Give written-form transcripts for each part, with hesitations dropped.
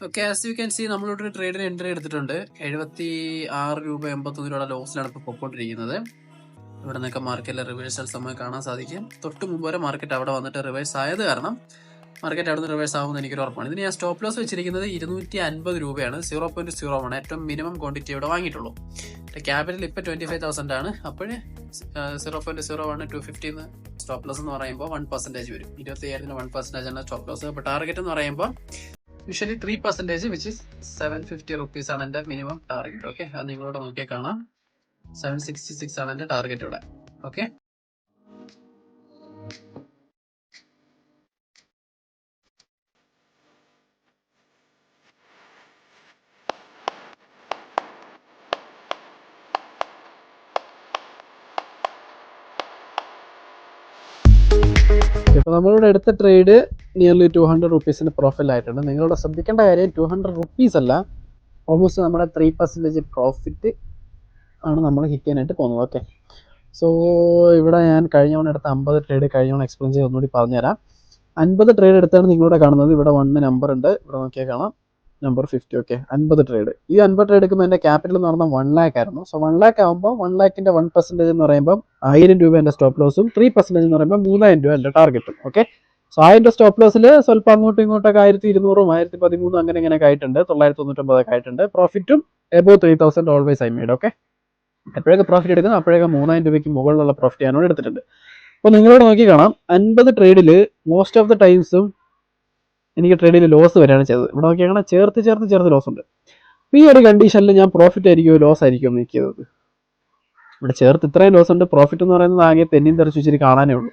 Okay, as you can see നമ്മളിവിടെ ട്രേഡിന് entry എടുത്തിട്ടുണ്ട്. 76 രൂപ 81 രൂപയുടെ ലോസിലാണ് ഇപ്പോൾ പൊക്കോണ്ടിരിക്കുന്നത്. ഇവിടെ നിന്നൊക്കെ മാർക്കറ്റിലെ റിവേഴ്സൽ സമയം കാണാൻ സാധിക്കും. തൊട്ട് മുമ്പ് വരെ മാർക്കറ്റ് അവിടെ വന്നിട്ട് റിവേഴ്സ് ആയത് കാരണം മാർക്കറ്റ് അവിടെ നിന്ന് റിവേഴ്സ് ആകുമെന്ന് എനിക്കൊരു ഉറപ്പാണ്. ഇതിന് ഞാൻ സ്റ്റോപ്പ് ലോസ് വെച്ചിരിക്കുന്നത് 250 രൂപയാണ്. 0.01 ഏറ്റവും മിനിമം ക്വാണ്ടിറ്റി ഇവിടെ വാങ്ങിയിട്ടുള്ളൂ. ക്യാപിറ്റൽ ഇപ്പോൾ 25,000 ആണ്. അപ്പോൾ 0.01 250 സ്റ്റോപ്പ് ലോസ് എന്ന് പറയുമ്പോൾ 1% വരും. 25,000 1% ആണ് സ്റ്റോപ്പ് ലോസ്. അപ്പോൾ ടാർഗറ്റ് എന്ന് പറയുമ്പോൾ യൂഷ്വലി 3%, വിച്ച് ഇസ് 750 റുപ്പീസ് ആണ് എൻ്റെ മിനിമം ടാർഗറ്റ്. ഓക്കെ, അത് നിങ്ങളോട് നോക്കിയാൽ കാണാം. 766 ആണ് എൻ്റെ ടാർഗറ്റ് ഇവിടെ. ഓക്കെ, ഇപ്പോൾ നമ്മളിവിടെ എടുത്ത ട്രേഡ് നിയർലി 200 റുപ്പീസിന് പ്രോഫിറ്റായിട്ടുണ്ട്. നിങ്ങളിവിടെ ശ്രദ്ധിക്കേണ്ട കാര്യം 200 റുപ്പീസ് അല്ല, ഓൾമോസ്റ്റ് നമ്മുടെ 3% പ്രോഫിറ്റ് ആണ് നമ്മൾ ഹിറ്റ് ചെയ്യാനായിട്ട് പോകുന്നത്. ഓക്കെ, സോ ഇവിടെ ഞാൻ കഴിഞ്ഞ തവണ എടുത്ത 50 ട്രേഡ് കഴിഞ്ഞ തവണ എക്സ്പ്ലെയിൻ ചെയ്ത് ഒന്നുകൂടി പറഞ്ഞുതരാം. 50 ട്രേഡ് എടുത്താണ് നിങ്ങളിവിടെ കാണുന്നത്. ഇവിടെ 1 നമ്പർ ഉണ്ട്, ഇവിടെ നോക്കിയാൽ കാണാം നമ്പർ 50. Okay, 50 trade. ഈ 50 ട്രേഡ് എടുക്കുമ്പോൾ എൻ്റെ ക്യാപിറ്റൽ എന്ന് പറഞ്ഞാൽ 1 lakh ആയിരുന്നു. സോ 1 lakh ആകുമ്പോൾ 1 lakhൻ്റെ 1% എന്ന് പറയുമ്പോൾ 1000 രൂപ എൻ്റെ സ്റ്റോപ്പ് ലോസും 3% എന്ന് പറയുമ്പോൾ 3000 രൂപ എൻ്റെ ടാർഗറ്റും. ഓക്കെ, സോ 1000 സ്റ്റോപ്പ് ലോസിൽ സ്വല്പം അങ്ങോട്ടും ഇങ്ങോട്ടൊക്കെ 1200 1013 അങ്ങനെ ഇങ്ങനെയൊക്കെ ആയിട്ടുണ്ട്. 999 ആയിട്ടുണ്ട്. പ്രോഫിറ്റും above 3000 always I made. Okay, എപ്പോഴൊക്കെ പ്രോഫിറ്റ് എടുക്കുന്നത് അപ്പോഴൊക്കെ 3000 രൂപയ്ക്ക് മുകളിലുള്ള പ്രോഫിറ്റ് ഞാനോട് എടുത്തിട്ടുണ്ട്. അപ്പോൾ നിങ്ങളോട് നോക്കി കാണാം, 50 ട്രേഡിൽ മോസ്റ്റ് ഓഫ് ദ ടൈംസും എനിക്ക് ട്രേഡിൽ ലോസ് വരികയാണ് ചെയ്തത്. ഇവിടെ നോക്കി കാണാം, ചേർത്ത് ലോസ് ഉണ്ട്. ഈ ഒരു കണ്ടീഷനിൽ ഞാൻ പ്രോഫിറ്റ് ആയിരിക്കുമോ ലോസ് ആയിരിക്കുമോ നിൽക്കുന്നത്? ഇവിടെ ചേർത്ത് ഇത്രയും ലോസ് ഉണ്ട്. പ്രോഫിറ്റ് എന്ന് പറയുന്നത് ആകെ തെന്നിയും തെറിച്ച് വെച്ചിട്ട് കാണാനേ ഉള്ളൂ.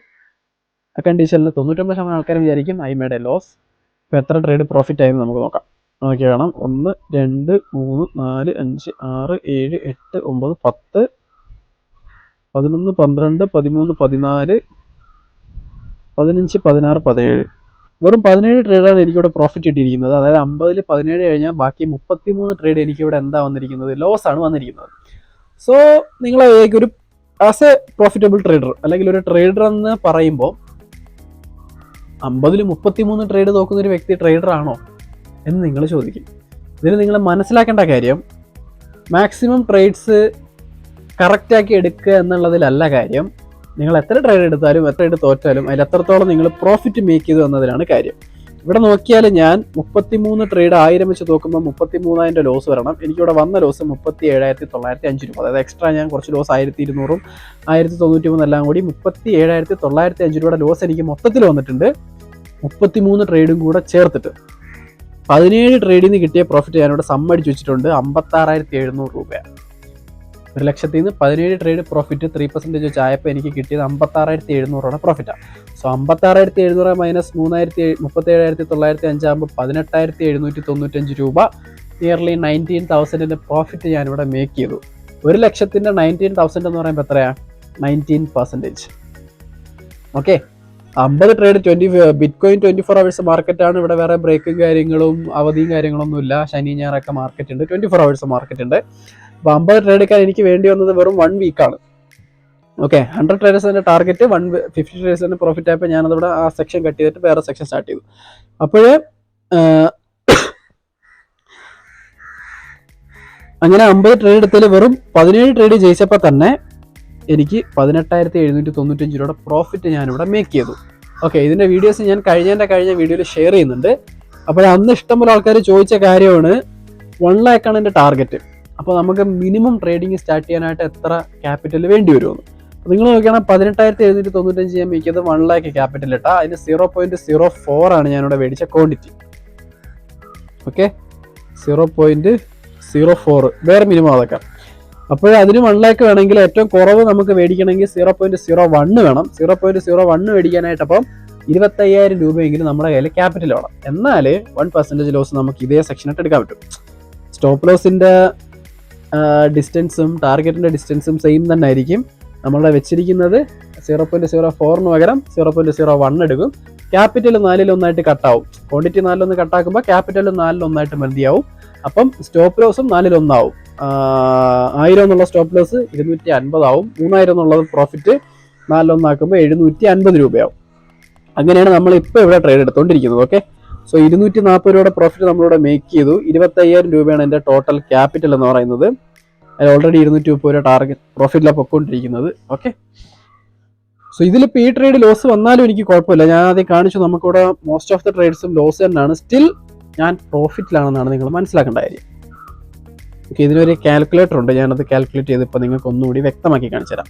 ആ കണ്ടീഷനിൽ 99% ആൾക്കാർ വിചാരിക്കും ഐ മേഡ് എ ലോസ്. ഇപ്പോൾ എത്ര ട്രേഡ് പ്രോഫിറ്റ് ആയെന്ന് നമുക്ക് നോക്കാം. നോക്കി കാണാം, 1 2 3 4 5 6 7 8 9 10 11 12 13 14 15 16 17 വെറും 17 ട്രേഡാണ് എനിക്കിവിടെ പ്രോഫിറ്റ് കിട്ടിയിരിക്കുന്നത്. അതായത് 50-ൽ 17 കഴിഞ്ഞാൽ ബാക്കി 33 ട്രേഡ് എനിക്കിവിടെ എന്താ വന്നിരിക്കുന്നത്? ലോസ് ആണ് വന്നിരിക്കുന്നത്. സോ നിങ്ങൾ ഒരു ആസ് എ പ്രോഫിറ്റബിൾ ട്രേഡർ അല്ലെങ്കിൽ ഒരു ട്രേഡർ എന്ന് പറയുമ്പോൾ 50-ൽ 33 ട്രേഡ് നോക്കുന്ന ഒരു വ്യക്തി ട്രേഡർ ആണോ എന്ന് നിങ്ങൾ ചോദിക്കും. ഇതിന് നിങ്ങൾ മനസ്സിലാക്കേണ്ട കാര്യം, മാക്സിമം ട്രേഡ്സ് കറക്റ്റാക്കി എടുക്കുക എന്നുള്ളതിലല്ല കാര്യം. നിങ്ങൾ എത്ര ട്രേഡ് എടുത്താലും എത്ര ട്രേഡ് തോറ്റാലും അതിൽ എത്രത്തോളം നിങ്ങൾ പ്രോഫിറ്റ് മേക്ക് ചെയ്തു എന്നതിലാണ് കാര്യം. ഇവിടെ നോക്കിയാൽ ഞാൻ 33 ട്രേഡ് 1000 വെച്ച് നോക്കുമ്പോൾ 33,000 ലോസ് വരണം. എനിക്കിവിടെ വന്ന ലോസ് 37,905 രൂപ. അതായത് എക്സ്ട്രാ ഞാൻ കുറച്ച് ലോസ് 1200 1093 എല്ലാം കൂടി 37,905 രൂപയുടെ ലോസ് എനിക്ക് മൊത്തത്തിൽ വന്നിട്ടുണ്ട്. 33 ട്രേഡും കൂടെ ചേർത്തിട്ട് 17 ട്രേഡിൽ നിന്ന് കിട്ടിയ പ്രോഫിറ്റ് ഞാനിവിടെ സമ്മടിച്ച് വെച്ചിട്ടുണ്ട് 56,700 രൂപയാണ്. 1,00,000 നിന്ന് 17 ട്രേഡ് പ്രോഫിറ്റ് 3% വെച്ച് ആയപ്പോൾ എനിക്ക് കിട്ടിയത് 56,700 പ്രോഫിറ്റാണ്. സോ 56,700 മൈനസ് 37,905 ആകുമ്പോൾ 18,795 രൂപ, നിയർലി 19,000 പ്രോഫിറ്റ് ഞാനിവിടെ മേക്ക് ചെയ്തു. 1,00,000 19,000 എന്ന് പറയുമ്പോൾ എത്രയാണ്? 19%. ഓക്കെ, 50 ട്രേഡ് ബിറ്റ്കോയിൻ 24 hours മാർക്കറ്റാണ്. ഇവിടെ വേറെ ബ്രേക്കും കാര്യങ്ങളും അവധിയും കാര്യങ്ങളൊന്നും ഇല്ല. ശനി ഞായറൊക്കെ മാർക്കറ്റ് ഉണ്ട്, 24 hours മാർക്കറ്റ് ഉണ്ട്. അപ്പോൾ 50 ട്രേഡ് എടുക്കാൻ എനിക്ക് വേണ്ടി വന്നത് വെറും 1 വീക്കാണ്. ഓക്കെ, 100 ട്രേഡേഴ്സിൻ്റെ ടാർഗറ്റ് 50 ട്രേഡേഴ്സിൻ്റെ പ്രോഫിറ്റ് ആയപ്പോൾ ഞാനതവിടെ ആ സെക്ഷൻ കട്ട് ചെയ്തിട്ട് വേറെ സെക്ഷൻ സ്റ്റാർട്ട് ചെയ്തു. അപ്പോൾ അങ്ങനെ 50 ട്രേഡ് എടുത്തതിൽ വെറും 17 ട്രേഡ് ജയിച്ചപ്പോൾ തന്നെ എനിക്ക് 18,795 രൂപയുടെ പ്രോഫിറ്റ് ഞാനിവിടെ മേക്ക് ചെയ്തു. ഓക്കെ, ഇതിൻ്റെ വീഡിയോസ് ഞാൻ കഴിഞ്ഞ വീഡിയോയിൽ ഷെയർ ചെയ്യുന്നുണ്ട്. അപ്പോൾ അന്ന് ഇഷ്ടംപോലെ ആൾക്കാർ ചോദിച്ച കാര്യമാണ് 1 lakh ആണ് എൻ്റെ ടാർഗറ്റ്. അപ്പോൾ നമുക്ക് മിനിമം ട്രേഡിങ് സ്റ്റാർട്ട് ചെയ്യാനായിട്ട് എത്ര ക്യാപിറ്റൽ വേണ്ടി വരുമെന്ന്. അപ്പോൾ നിങ്ങൾ നോക്കുകയാണെങ്കിൽ 18,795 ഞാൻ മേക്ക് ചെയ്ത് 1 lakh ക്യാപിറ്റൽ ഇട്ടാൽ അതിന് 0.04 ആണ് ഞാനിവിടെ മേടിച്ച ക്വാണ്ടിറ്റി. ഓക്കെ, 0.04 വേറെ മിനിമം അതൊക്കെ. അപ്പോൾ അതിന് 1 lakh വേണമെങ്കിൽ ഏറ്റവും കുറവ് നമുക്ക് മേടിക്കണമെങ്കിൽ 0.01 വേണം. 0.01 മേടിക്കാനായിട്ട് അപ്പം 25,000 രൂപയെങ്കിലും നമ്മുടെ കയ്യിൽ ക്യാപിറ്റൽ വേണം. എന്നാൽ 1% ലോസ് നമുക്ക് ഇതേ സെക്ഷനായിട്ട് എടുക്കാൻ പറ്റും. സ്റ്റോപ്പ് ലോസിൻ്റെ ഡിസ്റ്റൻസും ടാർഗറ്റിൻ്റെ ഡിസ്റ്റൻസും സെയിം തന്നെ ആയിരിക്കും. നമ്മളുടെ വെച്ചിരിക്കുന്നത് 0.04 പകരം 0.01 എടുക്കും. ക്യാപിറ്റൽ 4-1 കട്ടാവും. ക്വാണ്ടിറ്റി 4-1 കട്ടാക്കുമ്പോൾ ക്യാപിറ്റൽ 4-1 മതിയാവും. അപ്പം സ്റ്റോപ്പ് ലോസും 4-1 ആവും. 1000 എന്നുള്ള സ്റ്റോപ്പ് ലോസ് 250 ആവും. 3000 എന്നുള്ളത് പ്രോഫിറ്റ് 4-1 ആക്കുമ്പോൾ 750 രൂപയാവും. അങ്ങനെയാണ് നമ്മൾ ഇപ്പോൾ ഇവിടെ ട്രേഡ് എടുത്തുകൊണ്ടിരിക്കുന്നത്. ഓക്കെ, സോ 240 രൂപയുടെ പ്രോഫിറ്റ് നമ്മളിവിടെ മേക്ക് ചെയ്തു. 25,000 രൂപയാണ് എൻ്റെ ടോട്ടൽ ക്യാപിറ്റൽ എന്ന് പറയുന്നത്. അതിൽ ഓൾറെഡി 230 രൂപ ടാർഗറ്റ് പ്രോഫിറ്റിലാണ് പൊയ്ക്കൊണ്ടിരിക്കുന്നത്. ഓക്കെ, സോ ഇതിലിപ്പോൾ ഈ ട്രേഡ് ലോസ് വന്നാലും എനിക്ക് കുഴപ്പമില്ല. ഞാൻ ആദ്യം കാണിച്ചു, നമുക്കിവിടെ മോസ്റ്റ് ഓഫ് ദ ട്രേഡ്സും ലോസ് തന്നെയാണ്. സ്റ്റിൽ ഞാൻ പ്രോഫിറ്റിലാണെന്നാണ് നിങ്ങൾ മനസ്സിലാക്കേണ്ട കാര്യം. ഓക്കെ, ഇതിനൊരു കാൽക്കുലേറ്റർ ഉണ്ട്, ഞാനത് കാൽക്കുലേറ്റ് ചെയ്ത് ഇപ്പോൾ നിങ്ങൾക്ക് ഒന്നുകൂടി വ്യക്തമാക്കി കാണിച്ചു തരാം.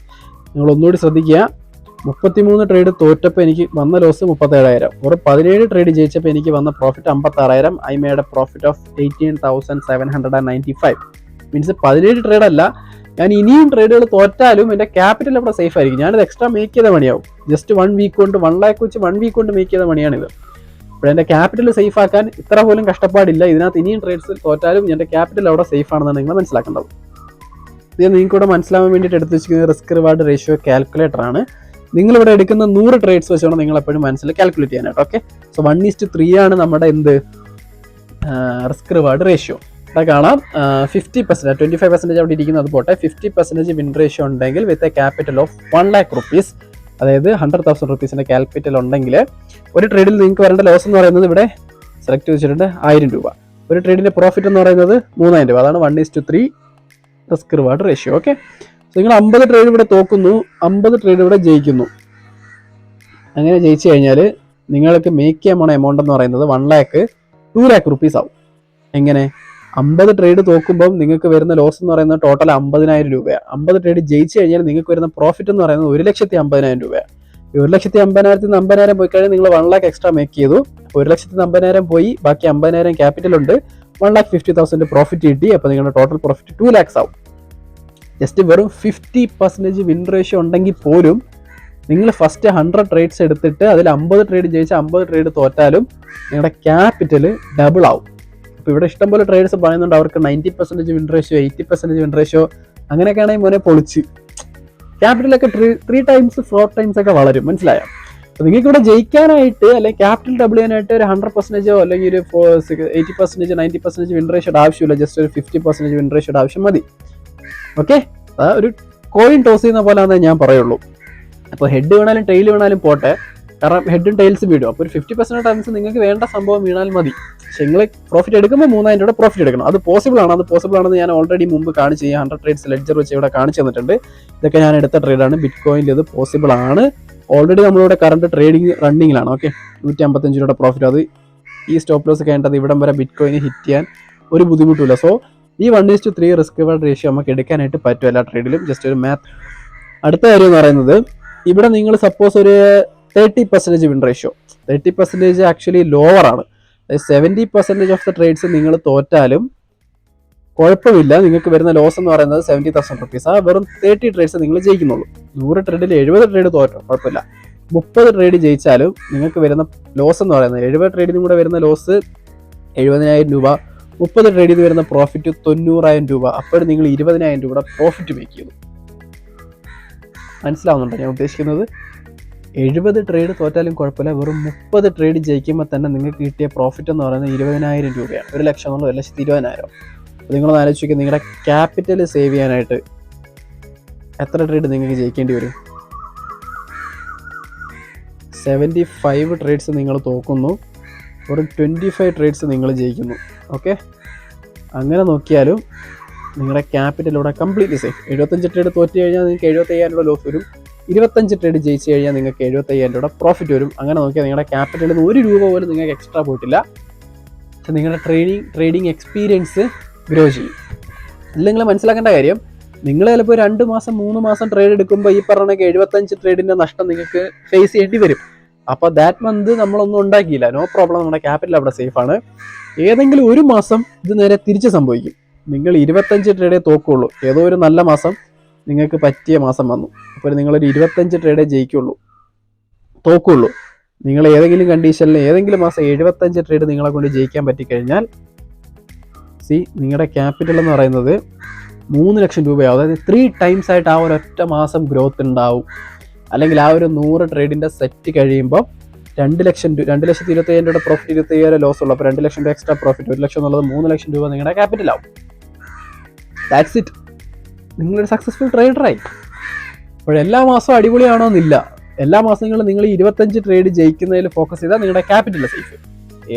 നിങ്ങൾ ഒന്നുകൂടി ശ്രദ്ധിക്കുക. 33 ട്രേഡ് തോറ്റപ്പോൾ എനിക്ക് വന്ന ലോസ് 37,000. ഒരു 17 ട്രേഡ് ജയിച്ചപ്പോൾ എനിക്ക് വന്ന profit 56,000. I made A profit of 18,795. Means 17 trade അല്ല, ഞാൻ ഇനിയും ട്രേഡുകൾ തോറ്റാലും എൻ്റെ ക്യാപിറ്റൽ അവിടെ സേഫ് ആയിരിക്കും. ഞാനത് എക്സ്ട്രാ മേക്ക് ചെയ്ത പണിയാവും. ജസ്റ്റ് 1 വീക്ക് കൊണ്ട് 1 lakh വെച്ച് 1 വീക്ക് കൊണ്ട് മേക്ക് ചെയ്ത പണിയാണിത്. അപ്പോൾ എൻ്റെ ക്യാപിറ്റൽ സേഫ് ആക്കാൻ ഇത്ര പോലും കഷ്ടപ്പാടില്ല. ഇതിനകത്ത് ഇനിയും ട്രേഡ്സിൽ തോറ്റാലും എൻ്റെ ക്യാപിറ്റൽ അവിടെ സേഫ് ആണെന്നാണ് നിങ്ങൾ മനസ്സിലാക്കേണ്ടത്. ഇത് നിങ്ങൾക്ക് ഇവിടെ മനസ്സിലാവാൻ വേണ്ടിയിട്ട് എടുത്ത് വെച്ചിരിക്കുന്നത് റിസ്ക് റിവാർഡ് റേഷ്യോ കാൽക്കുലേറ്റർ ആണ്. നിങ്ങളിവിടെ എടുക്കുന്ന 100 ട്രേഡ്സ് വെച്ചാണ് നിങ്ങൾ എപ്പോഴും മനസ്സിൽ കാൽക്കുലേറ്റ് ചെയ്യാനായിട്ട്. ഓക്കെ, സോ 1:3 ആണ് നമ്മുടെ എന്ത് റിസ്ക് റിവാർഡ് റേഷ്യോ. ഇവിടെ കാണാം 50%, 25% അവിടെ ഇരിക്കുന്നത് പോട്ടെ, 50% വിൻ റേഷ്യോ ഉണ്ടെങ്കിൽ with a capital of 1 lakh rupees, അതായത് 100,000 rupees ക്യാപിറ്റൽ ഉണ്ടെങ്കിൽ ഒരു ട്രേഡിൽ നിങ്ങൾക്ക് വരേണ്ട ലോസ് എന്ന് പറയുന്നത് ഇവിടെ സെലക്ട് ചെയ്തിട്ടുണ്ട് 1000 രൂപ. ഒരു ട്രേഡിന്റെ പ്രോഫിറ്റ് എന്ന് പറയുന്നത് 3000 രൂപ. അതാണ് 1:3 risk reward ratio. Okay, so നിങ്ങൾ 50 ട്രേഡ് ഇവിടെ തോക്കുന്നു, 50 ട്രേഡ് ഇവിടെ ജയിക്കുന്നു. അങ്ങനെ ജയിച്ചു കഴിഞ്ഞാൽ നിങ്ങൾക്ക് മേക്ക് ചെയ്യാൻ പോണ എമൗണ്ട് എന്ന് പറയുന്നത് 2 lakh rupees ആവും. എങ്ങനെ? 50 ട്രേഡ് തോക്കുമ്പം നിങ്ങൾക്ക് വരുന്ന ലോസ് എന്ന് പറയുന്നത് ടോട്ടൽ 50,000 രൂപയാണ്. 50 ട്രേഡ് ജയിച്ചു കഴിഞ്ഞാൽ നിങ്ങൾക്ക് വരുന്ന പ്രോഫിറ്റ് എന്ന് പറയുന്നത് 1,50,000 രൂപയാണ്. ഈ 1,50,000 50,000 പോയി കഴിഞ്ഞാൽ നിങ്ങൾ 1 lakh എക്സ്ട്രാ മേക്ക് ചെയ്തു. 1,50,000 പോയി, ബാക്കി 50,000 ക്യാപിറ്റൽ ഉണ്ട്, 1,50,000 പ്രോഫിറ്റ് കിട്ടി. അപ്പോൾ നിങ്ങളുടെ ടോട്ടൽ പ്രോഫിറ്റ് 2 lakhs ആവും. ജസ്റ്റ് വെറും 50% വിൻ റേഷ്യോ ഉണ്ടെങ്കിൽ പോലും നിങ്ങൾ ഫസ്റ്റ് 100 ട്രേഡ്സ് എടുത്തിട്ട് അതിൽ 50 ട്രേഡ് ജയിച്ച് 50 ട്രേഡ് തോറ്റാലും നിങ്ങളുടെ ക്യാപിറ്റൽ ഡബിൾ ആവും. അപ്പോൾ ഇവിടെ ഇഷ്ടംപോലെ ട്രേഡ്സ് പറയുന്നുണ്ട് അവർക്ക് 90% വിൻ റേഷ്യോ, 80% വിൻ റേഷ്യോ, അങ്ങനെയൊക്കെ ആണെങ്കിൽ മോനെ പൊളിച്ച് ക്യാപിറ്റലൊക്കെ 3 times 4 times ഒക്കെ വളരും. മനസ്സിലായോ? അപ്പോൾ നിങ്ങൾക്ക് ഇവിടെ ജയിക്കാനായിട്ട് അല്ലെങ്കിൽ ക്യാപിറ്റൽ ഡബിൾ ചെയ്യാനായിട്ട് ഒരു 100% അല്ലെങ്കിൽ ഒരു 80% 90% വിൻ റേഷ്യോയുടെ ആവശ്യമില്ല. ജസ്റ്റ് ഒരു 50% വിൻ റേഷ്യോയുടെ ആവശ്യം മതി. ഓക്കെ, ഒരു കോയിൻ ടോസ് ചെയ്യുന്ന പോലെയാണെന്നേ ഞാൻ പറയുള്ളൂ. അപ്പോൾ ഹെഡ് വീണാലും ടെയിൽ വീണാലും പോട്ടെ, കാരണം ഹെഡും ടൈൽസ് വീടും. അപ്പോൾ ഒരു 50% ടൈംസ് നിങ്ങൾക്ക് വേണ്ട സംഭവം വീണാൽ മതി. പക്ഷെ നിങ്ങൾ പ്രോഫിറ്റ് എടുക്കുമ്പോൾ 3,000 രൂപ പ്രോഫിറ്റ് എടുക്കണം. അത് പോസിബിൾ ആണെന്ന് ഞാൻ ഓൾറെഡി മുമ്പ് കാണിച്ച് 100 ട്രേഡ്സ് ലെഡ്ജർ വെച്ച് ഇവിടെ കാണിച്ചു തന്നിട്ടുണ്ട്. ഇതൊക്കെ ഞാൻ എടുത്ത ട്രേഡാണ്. ബിറ്റ് കോയിനിൽ ഇത് പോസിബിൾ ആണ്. ഓൾറെഡി നമ്മളിവിടെ കറണ്ട് ട്രേഡിങ് റണ്ണിങ്ങിലാണ്. ഓക്കെ, 155 രൂപയുടെ പ്രോഫിറ്റ്. അത് ഈ സ്റ്റോപ്പ് ലോസ് കഴിഞ്ഞിട്ട് ഇവിടം വരെ ബിറ്റ് കോയിന് ഹിറ്റ് ചെയ്യാൻ ഒരു ബുദ്ധിമുട്ടില്ല. സോ ഈ 1:3 റിസ്ക് റിവാർഡ് റേഷ്യോ നമുക്ക് എടുക്കാനായിട്ട് പറ്റും എല്ലാ ട്രേഡിലും. ജസ്റ്റ് ഒരു മാത്ത്. അടുത്ത കാര്യം എന്ന് പറയുന്നത്, ഇവിടെ നിങ്ങൾ സപ്പോസ് ഒരു 30% വിൻ റേഷ്യോ, 30% ആക്ച്വലി ലോവർ ആണ്. 70% ഓഫ് ദ ട്രേഡ്സ് നിങ്ങൾ തോറ്റാലും കുഴപ്പമില്ല. നിങ്ങൾക്ക് വരുന്ന ലോസ് എന്ന് പറയുന്നത് 70,000 rupees. ആ വെറും 30 ട്രേഡ്സ് നിങ്ങൾ ജയിക്കുന്നുള്ളൂ. 100 ട്രേഡിൽ 70 ട്രേഡ് തോറ്റോ കുഴപ്പമില്ല. 30 ട്രേഡ് ജയിച്ചാലും നിങ്ങൾക്ക് വരുന്ന ലോസ് എന്ന് പറയുന്നത് 70 ട്രേഡിനും കൂടെ വരുന്ന ലോസ് 70,000 രൂപ. 30 ട്രേഡിൽ നിന്ന് വരുന്ന പ്രോഫിറ്റ് 90,000 രൂപ. അപ്പോൾ നിങ്ങൾ 20,000 രൂപയുടെ പ്രോഫിറ്റ് മേക്ക് ചെയ്തു. മനസ്സിലാവുന്നുണ്ടോ ഞാൻ ഉദ്ദേശിക്കുന്നത്? 70 ട്രേഡ് തോറ്റാലും കുഴപ്പമില്ല, വെറും 30 ട്രേഡ് ജയിക്കുമ്പോൾ തന്നെ നിങ്ങൾക്ക് കിട്ടിയ പ്രോഫിറ്റ് എന്ന് പറയുന്നത് 20,000 രൂപയാണ്. 1 ലക്ഷം എന്നുള്ള 1,20,000. അപ്പോൾ നിങ്ങളൊന്ന് ആലോചിക്കുക, നിങ്ങളുടെ ക്യാപിറ്റൽ സേവ് ചെയ്യാനായിട്ട് എത്ര ട്രേഡ് നിങ്ങൾക്ക് ജയിക്കേണ്ടി വരും? 75 ട്രേഡ്സ് നിങ്ങൾ തോക്കുന്നു, വെറും 25 ട്രേഡ്സ് നിങ്ങൾ ജയിക്കുന്നു. ഓക്കെ, അങ്ങനെ നോക്കിയാലും നിങ്ങളുടെ ക്യാപിറ്റൽ ഇവിടെ കംപ്ലീറ്റ്ലി സേഫ്. 75 ട്രേഡ് തോറ്റ് കഴിഞ്ഞാൽ നിങ്ങൾക്ക് 75,000 രൂപ ലോസ് വരും. 25 ട്രേഡ് ജയിച്ച് കഴിഞ്ഞാൽ നിങ്ങൾക്ക് 75,000 രൂപ പ്രോഫിറ്റ് വരും. അങ്ങനെ നോക്കിയാൽ നിങ്ങളുടെ ക്യാപിറ്റലിൽ നിന്ന് 1 രൂപ പോലും നിങ്ങൾക്ക് എക്സ്ട്രാ പോയിട്ടില്ല. പക്ഷെ നിങ്ങളുടെ ട്രേഡിങ് എക്സ്പീരിയൻസ് ഗ്രോ ചെയ്യും. അതിൽ നിങ്ങൾ മനസ്സിലാക്കേണ്ട കാര്യം, നിങ്ങൾ ചിലപ്പോൾ 2 മാസം 3 മാസം ട്രേഡ് എടുക്കുമ്പോൾ ഈ പറഞ്ഞ 75 ട്രേഡിൻ്റെ നഷ്ടം നിങ്ങൾക്ക് ഫേസ് ചെയ്യേണ്ടി വരും. അപ്പോൾ ദാറ്റ് മന്ത് നമ്മളൊന്നും ഉണ്ടാക്കിയില്ല, നോ പ്രോബ്ലം, നമ്മുടെ ക്യാപിറ്റൽ അവിടെ സേഫാണ്. ഏതെങ്കിലും ഒരു മാസം ഇത് നേരെ തിരിച്ച് സംഭവിക്കും. നിങ്ങൾ 25 ട്രേഡേ തോക്കുള്ളൂ. ഏതോ ഒരു നല്ല മാസം നിങ്ങൾക്ക് പറ്റിയ മാസം വന്നു, അപ്പോൾ നിങ്ങളൊരു 25 ട്രേഡേ തോക്കുള്ളൂ. നിങ്ങൾ ഏതെങ്കിലും കണ്ടീഷനിൽ ഏതെങ്കിലും മാസം 75 ട്രേഡ് നിങ്ങളെ കൊണ്ട് ജയിക്കാൻ പറ്റിക്കഴിഞ്ഞാൽ നിങ്ങളുടെ ക്യാപിറ്റൽ എന്ന് പറയുന്നത് 3 ലക്ഷം രൂപയാവും. അതായത് 3 times ആയിട്ട് ആ ഒരൊറ്റ മാസം ഗ്രോത്ത് ഉണ്ടാവും. അല്ലെങ്കിൽ ആ ഒരു 100 ട്രേഡിൻ്റെ സെറ്റ് കഴിയുമ്പോൾ 2,25,000 രൂപയുടെ പ്രോഫിറ്റ്, 25,000 ലോസ് ഉള്ളൂ. അപ്പോൾ 2 ലക്ഷം രൂപ എക്സ്ട്രാ പ്രോഫിറ്റ്, 1 ലക്ഷം എന്നുള്ളത് 3 ലക്ഷം രൂപ നിങ്ങളുടെ ക്യാപിറ്റലാവും. That's it. നിങ്ങളൊരു സക്സസ്ഫുൾ ട്രേഡറായി. അപ്പോൾ എല്ലാ മാസവും അടിപൊളിയാണോ എന്നില്ല. എല്ലാ മാസങ്ങളും നിങ്ങൾ 25 ട്രേഡ് ജയിക്കുന്നതിൽ ഫോക്കസ് ചെയ്താൽ നിങ്ങളുടെ ക്യാപിറ്റൽ സേഫ്.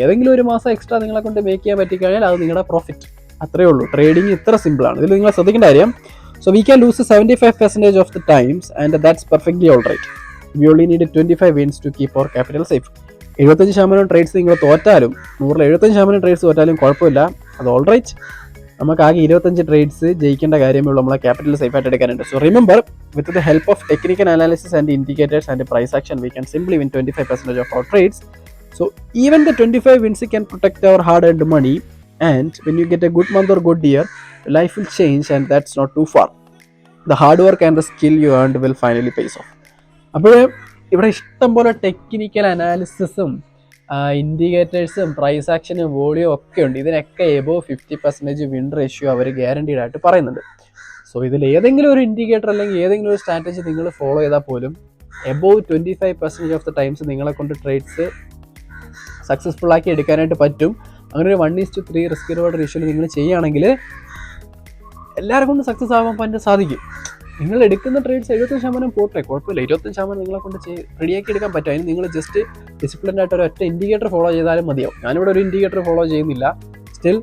ഏതെങ്കിലും ഒരു മാസം എക്സ്ട്രാ നിങ്ങളെ കൊണ്ട് മേക്ക് ചെയ്യാൻ പറ്റിക്കഴിഞ്ഞാൽ അത് നിങ്ങളുടെ പ്രോഫിറ്റ്. അത്രയേ ഉള്ളൂ. ട്രേഡിങ് ഇത്ര സിമ്പിളാണ്. ഇതിൽ നിങ്ങൾ ശ്രദ്ധിക്കേണ്ട കാര്യം, so we can lose 75% of the times and that's perfectly all right. We only need 25 wins to keep our capital safe. 75% trades നിങ്ങൾ തോറ്റാലും, 100-75% ട്രേഡ്സ് തോറ്റാലും കുഴപ്പമില്ല, അത് ഓൾ റൈറ്റ്. നമുക്ക് ആകെ 25 ട്രേഡ്സ് ജയിക്കേണ്ട കാര്യമേ ഉള്ളൂ, നമ്മളെ ക്യാപിറ്റൽ സേഫ് ആയിട്ട് എടുക്കാനുണ്ട്. So remember, with the help of technical analysis and indicators and price action, we can simply win 25% of our trades. So even the 25 wins can protect our hard-earned money, and when you get a good month or good year, life will change, and that's not too far. The hard work and the skill you earned will finally pay off. അപ്പോൾ ഇവിടെ ഇഷ്ടംപോലെ technical അനാലിസിസും ഇൻഡിക്കേറ്റേഴ്സും price ആക്ഷനും വോളിയും ഒക്കെ ഉണ്ട്. ഇതിനൊക്കെ above 50% win ratio അവർ guaranteed ആയിട്ട് പറയുന്നുണ്ട്. So ഇതിൽ ഏതെങ്കിലും ഒരു ഇൻഡിക്കേറ്റർ അല്ലെങ്കിൽ ഏതെങ്കിലും ഒരു സ്ട്രാറ്റജി നിങ്ങൾ ഫോളോ ചെയ്താൽ പോലും എബോവ് 25% ഓഫ് ദ ടൈംസ് നിങ്ങളെ കൊണ്ട് ട്രേഡ്സ് സക്സസ്ഫുൾ ആക്കി എടുക്കാനായിട്ട് പറ്റും. അങ്ങനെ ഒരു 1:3 റിസ്ക് റിവാർഡ് റേഷ്യോയിൽ നിങ്ങൾ ചെയ്യുകയാണെങ്കിൽ എല്ലാവരും കൊണ്ട് സക്സസ് ആവാൻ പറ്റാൻ സാധിക്കും. നിങ്ങൾ എടുക്കുന്ന ട്രേഡ്സ് 75% പോട്ടെ, കുഴപ്പമില്ല, 25% നിങ്ങളെ കൊണ്ട് റെഡിയാക്കി എടുക്കാൻ പറ്റും. അതിന് നിങ്ങൾ ജസ്റ്റ് ഡിസിപ്ലിൻഡ് ആയിട്ട് ഒരൊറ്റ ഇൻഡിക്കേറ്റർ ഫോളോ ചെയ്താലും മതിയാവും. ഞാനിവിടെ ഒരു ഇൻഡിക്കേറ്റർ ഫോളോ ചെയ്യുന്നില്ല. Still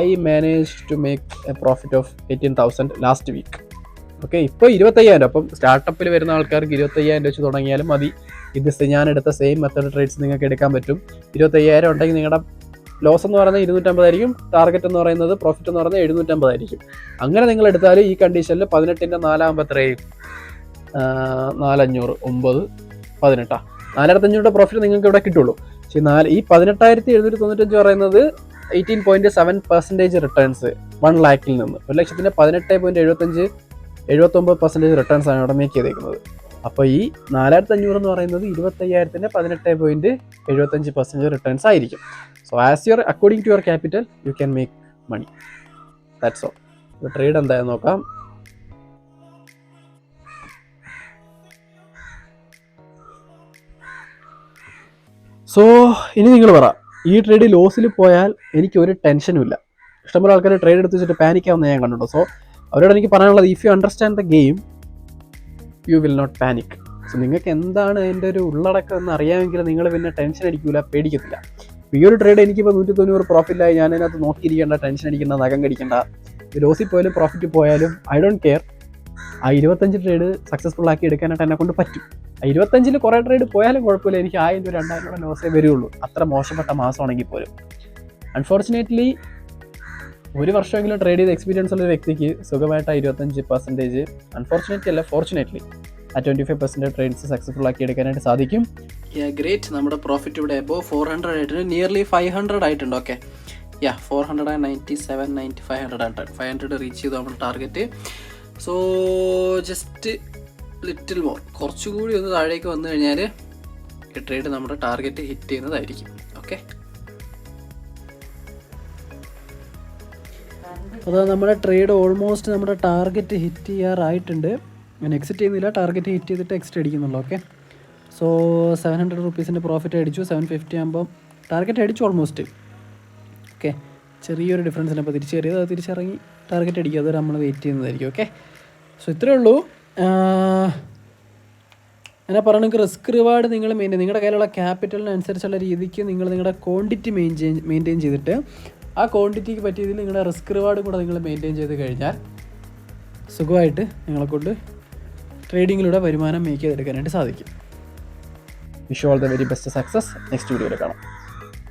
I manage to make a profit of 18,000 last week. Okay, ഇപ്പോൾ 25,000. അപ്പം സ്റ്റാർട്ടപ്പിൽ വരുന്ന ആൾക്കാർക്ക് 25,000 വെച്ച് തുടങ്ങിയാലും മതി. ഇത് ഞാൻ എടുത്ത സെയിം മെത്തേഡ് ട്രേഡ്സ് നിങ്ങൾക്ക് എടുക്കാൻ പറ്റും. 25,000 ഉണ്ടെങ്കിൽ നിങ്ങളുടെ ലോസ് എന്ന് പറയുന്നത് 250 ആയിരിക്കും, ടാർഗറ്റ് എന്ന് പറയുന്നത് പ്രോഫിറ്റ് എന്ന് പറയുന്നത് 750 ആയിരിക്കും. അങ്ങനെ നിങ്ങൾ എടുത്താൽ ഈ കണ്ടീഷനിൽ 18ന്റെ 4 ആകുമ്പോൾ എത്രയും 4,500 9 18 4,500 പ്രോഫിറ്റ് നിങ്ങൾക്ക് ഇവിടെ കിട്ടുള്ളൂ. പക്ഷേ ഈ 18,795 പറയുന്നത് 18.7% റിട്ടേൺസ് 1 lakhൽ നിന്ന് 1,00,000 18.75 79% റിട്ടേൺസ് ആണ് ഇവിടെ മേക്ക് ചെയ്തേക്കുന്നത്. അപ്പോൾ ഈ 4,500 എന്ന് പറയുന്നത് 25,000ന്റെ 18.75% റിട്ടേൺസ് ആയിരിക്കും. So as your according to your capital you can make money. That's all. ഇപ്പോൾ ട്രേഡ് എന്തായാലും നോക്കാം. സോ ഇനി നിങ്ങൾ പറ, ഈ ട്രേഡ് ലോസിൽ പോയാൽ എനിക്ക് ഒരു ടെൻഷനും ഇല്ല. ഇഷ്ടംപോലെ ആൾക്കാർ ട്രേഡ് എടുത്ത് വെച്ചിട്ട് പാനിക്കാവുന്ന ഞാൻ കണ്ടിട്ടുണ്ടോ. സോ അവരോട് എനിക്ക് പറയാനുള്ളത്, if you understand the game you will not panic. So നിങ്ങൾക്ക് എന്താണ് അതിൻ്റെ ഒരു ഉള്ളടക്കം എന്ന് അറിയാമെങ്കിൽ നിങ്ങൾ പിന്നെ ടെൻഷൻ അടിക്കില്ല, പേടിക്കത്തില്ല. ഈ ഒരു ട്രേഡ് എനിക്കിപ്പോൾ 190 പ്രോഫിറ്റായി, ഞാൻ അതിനകത്ത് നോക്കിയിരിക്കേണ്ട, ടെൻഷൻ അടിക്കേണ്ട, നഖം കടിക്കേണ്ട. ലോസിൽ പോയാലും പ്രോഫിറ്റ് പോയാലും ഐ ഡോണ്ട് കെയർ. ആ 25 ട്രേഡ് സക്സസ്ഫുൾ ആക്കി എടുക്കാനായിട്ട് എന്നെ കൊണ്ട് പറ്റും. 25ൽ കുറേ ട്രേഡ് പോയാലും കുഴപ്പമില്ല, എനിക്ക് 1,000-2,000 ലോസേ വരുള്ളൂ, അത്ര മോശപ്പെട്ട മാസമാണെങ്കിൽ പോലും. അൺഫോർച്ചുനേറ്റ്ലി 1 വർഷമെങ്കിലും ട്രേഡ് ചെയ്ത് എക്സ്പീരിയൻസ് ഉള്ള ഒരു വ്യക്തിക്ക് സുഖമായിട്ട് 25%, അൺഫോർച്ചുനേറ്റ്ലി അല്ല ഫോർച്ചുനേറ്റ്ലി, ആ 25% ട്രേഡ്സ് സക്സസ്ഫുൾ ആക്കി എടുക്കാനായിട്ട് സാധിക്കും. ഗ്രേറ്റ്. നമ്മുടെ പ്രോഫിറ്റ് ഇവിടെ എബോവ് 400 ആയിട്ടുണ്ട്, നിയർലി 500 ആയിട്ടുണ്ട്. ഓക്കെ, 497 90 500 ആയിട്ടുണ്ട്. 500 റീച്ച് ചെയ്തു നമ്മുടെ target. So just little more, കുറച്ചുകൂടി ഒന്ന് താഴേക്ക് വന്നു കഴിഞ്ഞാൽ ഈ ട്രേഡ് നമ്മുടെ ടാർഗറ്റ് ഹിറ്റ് ചെയ്യുന്നതായിരിക്കും. ഓക്കെ, അപ്പോൾ നമ്മുടെ ട്രേഡ് ഓൾമോസ്റ്റ് നമ്മുടെ ടാർഗറ്റ് ഹിറ്റ് ചെയ്യാറായിട്ടുണ്ട്. ഞാൻ എക്സിറ്റ് ചെയ്യുന്നില്ല, ടാർഗറ്റ് ഹിറ്റ് ചെയ്തിട്ട് എക്സിറ്റ് അടിക്കുന്നുള്ളൂ. ഓക്കെ, സോ 700 റുപ്പീസിൻ്റെ പ്രോഫിറ്റ് അടിച്ചു. 750 ആകുമ്പം ടാർഗറ്റ് അടിച്ചു ഓൾമോസ്റ്റ്. ഓക്കെ, ചെറിയൊരു ഡിഫറൻസിന് അപ്പോൾ തിരിച്ച് കയറിയത്, അത് തിരിച്ചിറങ്ങി ടാർഗറ്റ് അടിക്കുക, അത് നമ്മൾ വെയിറ്റ് ചെയ്യുന്നതായിരിക്കും. ഓക്കെ, സോ ഇത്രയേ ഉള്ളൂ. അങ്ങനെ പറഞ്ഞെങ്കിൽ റിസ്ക് റിവാർഡ് നിങ്ങൾ നിങ്ങളുടെ കയ്യിലുള്ള ക്യാപിറ്റലിനനുസരിച്ചുള്ള രീതിക്ക് നിങ്ങൾ നിങ്ങളുടെ ക്വാണ്ടിറ്റി മെയിൻറ്റെയിൻ ചെയ്തിട്ട് ആ ക്വാണ്ടിറ്റിക്ക് പറ്റിയ രീതിയിൽ നിങ്ങളുടെ റിസ്ക് റിവാർഡ് കൂടെ നിങ്ങൾ മെയിൻറ്റെയിൻ ചെയ്ത് കഴിഞ്ഞാൽ സുഖമായിട്ട് നിങ്ങളെക്കൊണ്ട് ട്രേഡിങ്ങിലൂടെ വരുമാനം മേക്ക് ചെയ്തെടുക്കാനായിട്ട് സാധിക്കും. Wish all the very best success. Next വീഡിയോയിൽ കാണാം.